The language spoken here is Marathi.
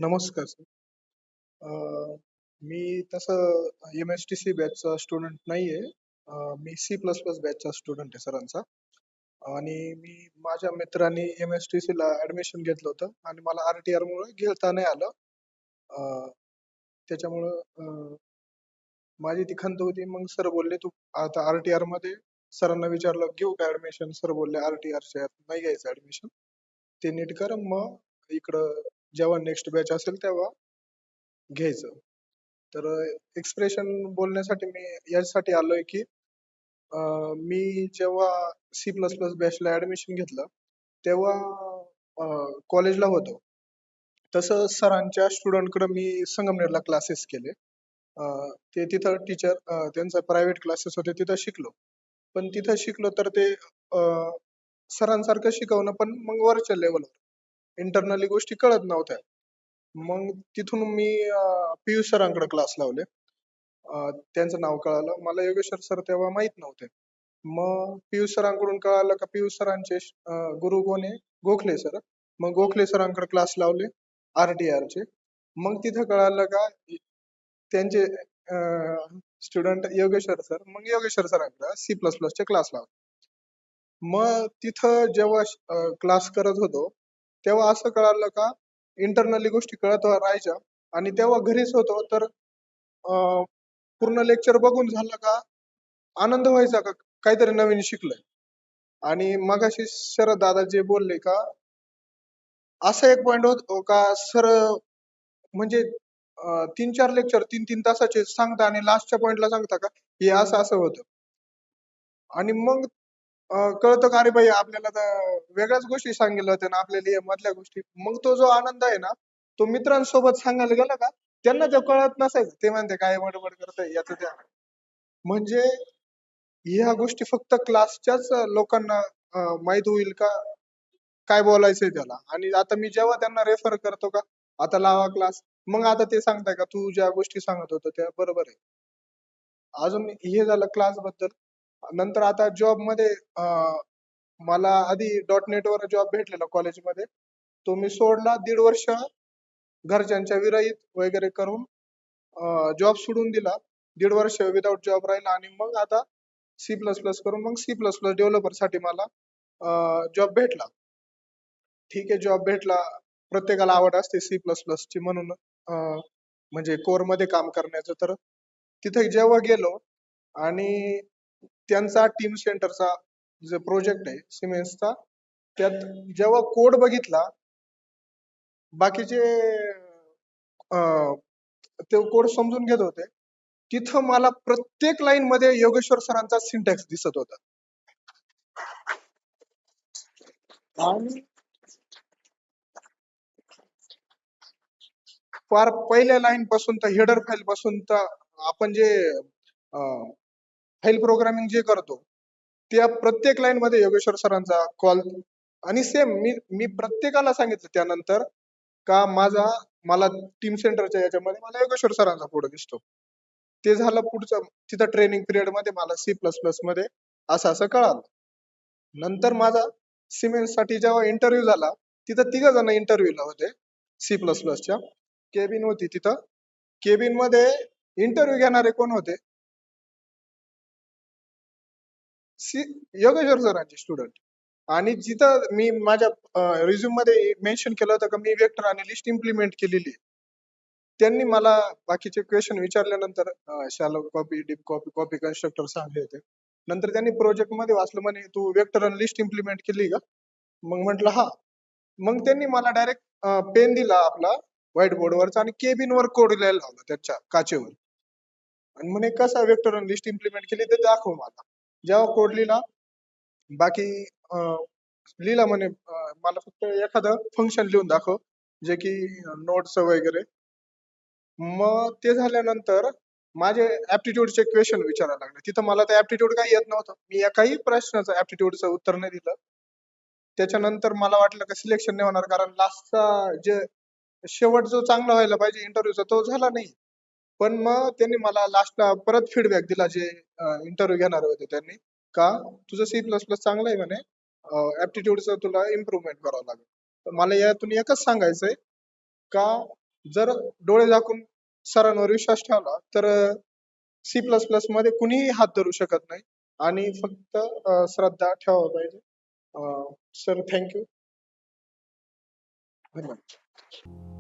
नमस्कार सर. मी तसं MSTC बॅचचा स्टुडंट नाहीये. मी C++ बॅचचा स्टुडंट आहे सरांचा. आणि मी माझ्या मित्रांनी MSTC ला ऍडमिशन घेतलं होतं आणि मला RTR मुळे घेता नाही आलं. अं, त्याच्यामुळं माझी ती खंत होती. मग सर बोलले तू आता RTR मध्ये सरांना विचारलं घेऊ का ऍडमिशन. सर बोलले RTR च्या नाही घ्यायचं ऍडमिशन, ते नीट कर मग इकडं जेव्हा नेक्स्ट बॅच असेल तेव्हा घ्यायचं. तर एक्सप्रेशन बोलण्यासाठी मी यासाठी आलोय की मी जेव्हा C++ बॅचला ऍडमिशन घेतलं तेव्हा कॉलेजला होतो. तसं सरांच्या स्टुडंटकडे मी संगमनेरला क्लासेस केले. ते तिथं टीचर त्यांचा प्रायव्हेट क्लासेस होते, तिथं शिकलो. पण तिथं शिकलो तर ते सरांसारखं शिकवणं पण मग वरच्या लेवलवर इंटरनली गोष्टी कळत नव्हत्या. मग तिथून मी पियुष सरांकडे क्लास लावले. त्यांचं नाव कळालं मला. योगेश्वर सर तेव्हा माहित नव्हते. मग पियुष सरांकडून कळालं का पियुष सरांचे गुरु कोण आहे, गोखले सर. मग गोखले सरांकडे क्लास लावले RTR चे. मग तिथं कळालं का त्यांचे स्टुडंट योगेश्वर सर. मग योगेश्वर सरांकडे C++ चे क्लास लावले. मग तिथं जेव्हा क्लास करत होतो तेव्हा असं कळालं का इंटरनली गोष्टी कळत राहायच्या. आणि तेव्हा घरीच होतो तर पूर्ण लेक्चर बघून झालं का आनंद व्हायचा का काहीतरी नवीन शिकलोय. आणि मगाशी शरद दादा जे बोलले का असा एक पॉइंट होतो का सर म्हणजे 3-4 लेक्चर 3-3 तासाचे सांगता आणि लास्टच्या पॉइंटला सांगता का हे असं असं होतं. आणि मग कळतं का अरे भाई आपल्याला तर वेगळ्याच गोष्टी सांगितल्या होत्या ना आपल्याला या मधल्या गोष्टी. मग तो जो आनंद आहे ना तो मित्रांसोबत सांगायला गेला का त्यांना ते कळत नसायचं. ते म्हणते काय बडबड करताय याचं त्या. म्हणजे ह्या गोष्टी फक्त क्लासच्याच लोकांना माहित होईल का काय बोलायचंय त्याला. आणि आता मी जेव्हा त्यांना रेफर करतो का आता लावा क्लास, मग आता ते सांगताय का तू ज्या गोष्टी सांगत होता त्या बरोबर आहे. अजून हे झालं क्लास बद्दल. नंतर आता जॉब मध्ये मला आधी .NET वर जॉब भेटलेला कॉलेजमध्ये. तो मी सोडला 1.5 वर्ष घरच्यांच्या विरहित वगैरे करून जॉब सोडून दिला. 1.5 वर्ष विदाउट जॉब राहिला आणि मग आता C++ करून मग C++ डेव्हलपर साठी मला जॉब भेटला. ठीक आहे जॉब भेटला. प्रत्येकाला आवड असते C++ ची म्हणून म्हणजे कोर मध्ये काम करण्याचं. तर तिथे जेव्हा गेलो आणि त्यांचा टीम सेंटरचा जो प्रोजेक्ट आहे सिमेंसचा त्यात जेव्हा कोड बघितला बाकीचे ते कोड समजून घेत होते. तिथं मला प्रत्येक लाईन मध्ये योगेश्वर सरांचा सिंटॅक्स दिसत होता. आणि फार पहिल्या लाईन पासून तर हेडर फाईल पासून तर आपण जे फाईल प्रोग्रामिंग जे करतो त्या प्रत्येक लाईन मध्ये योगेश्वर सरांचा कॉल. आणि सेम मी प्रत्येकाला सांगितलं त्यानंतर का मला टीम सेंटरच्या याच्यामध्ये मला योगेश्वर सरांचा कोड दिसतो. ते झालं पुढचं. तिथं ट्रेनिंग पिरियड मध्ये मला C++ मध्ये असं असं कळालं. नंतर माझा सिमेंस साठी जेव्हा इंटरव्ह्यू झाला तिथं 3 जण इंटरव्ह्यूला होते C++ च्या. केबिन होती तिथं. केबिन मध्ये इंटरव्ह्यू घेणारे कोण होते, योगेश्वर सरांचे स्टुडंट. आणि जिथं मी माझ्या रिझ्यूम मध्ये मेन्शन केलं होतं का मी वेक्टर आणि लिस्ट इम्प्लिमेंट केलेली. त्यांनी मला बाकीचे क्वेश्चन विचारल्यानंतर shallow copy deep copy copy constructor सांगले होते. नंतर त्यांनी प्रोजेक्ट मध्ये वाचलं म्हणे तू वेक्टर आणि लिस्ट इम्प्लिमेंट केली का. मग म्हटलं हा. मग त्यांनी मला डायरेक्ट पेन दिला आपला व्हाईट बोर्डवरचा आणि केबिन वर कोड लिहायला लावला त्याच्या काचेवर. आणि म्हणे कसा वेक्टर आणि लिस्ट इम्प्लिमेंट केली ते दाखव मला. जेव्हा कोड लिहिला बाकी लिहिला म्हणे मला फक्त एखादं फंक्शन लिहून दाखव जे की नोट्स वगैरे. मग ते झाल्यानंतर माझे ऍप्टिट्यूडचे क्वेश्चन विचारायला लागले. तिथं मला ते ऍप्टिट्यूड काही येत नव्हतं. मी एकाही प्रश्नाचं ऍप्टिट्यूडचं उत्तर नाही दिलं. त्याच्यानंतर मला वाटलं का सिलेक्शन नाही होणार कारण लास्टचा जे शेवट जो चांगला व्हायला पाहिजे इंटरव्ह्यूचा तो झाला नाही. पण मग त्यांनी मला लास्टला परत फीडबॅक दिला जे इंटरव्ह्यू घेणार होते त्यांनी का तुझं C++ चांगलं आहे म्हणे, ऍप्टिट्यूडचं तुला इम्प्रुव्हमेंट करावं लागेल. तर मला यातून एकच सांगायचंय का जर डोळे झाकून सरांवर विश्वास ठेवला तर सी प्लस प्लस मध्ये कुणीही हात धरू शकत नाही आणि फक्त श्रद्धा ठेवायला पाहिजे. Sir thank you. धन्यवाद.